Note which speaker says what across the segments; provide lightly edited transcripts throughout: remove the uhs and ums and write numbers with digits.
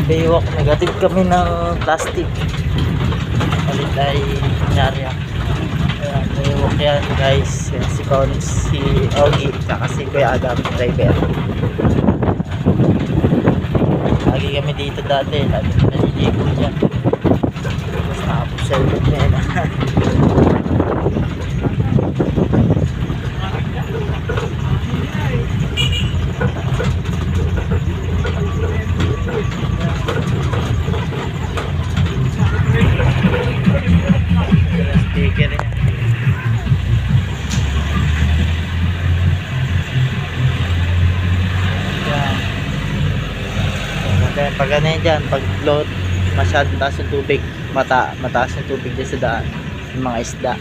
Speaker 1: Baywalk, negative kami ng plastic. Palit ay nangyari yan. Ayan, baywalk yan guys. Yan, si Cons, si Ogie, tsaka si Kuya Adam, driver. Lagi kami dito dati, lagi kami naliligo dyan. Tapos nakapusal na yan. Speaker niya. Yan. Pag ano yan dyan, pag float, masyadong taas yung tubig, mataas yung tubig dyan sa daan, yung mga isda.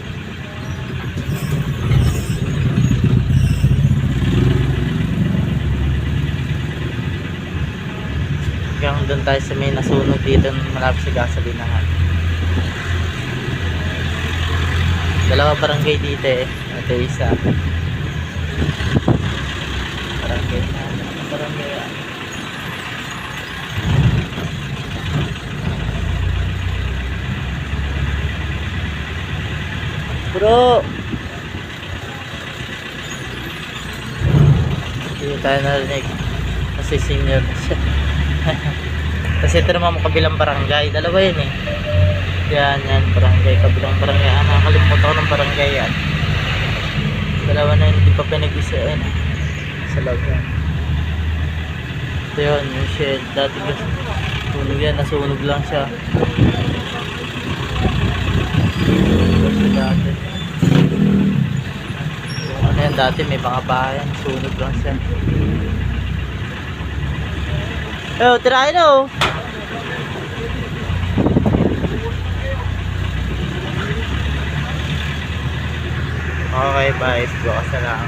Speaker 1: Hanggang doon tayo sa may nasunog dito malapit sa gasolinahan. Dalawa barangay dito eh. Ito isa. Barangay na. Barangay yan. Bro! Hindi tayo narinig. Kasi senior na siya. Kasi ito naman kabilang barangay. Dalawa yun eh. Yan, barangay. Kabilang barangay. Nakakalimutan ko ng barangay yan. Dalawa na yun. Hindi pa pinag-isa yan. Sa loob yan. Ito yun. Yung shed. Dati sunog yan. Nasunog lang siya. Dati. Ano yan dati. May mga bahayan. Sunog lang siya. Oh, tirahin na oh. Okay, bye. Bukas na lang.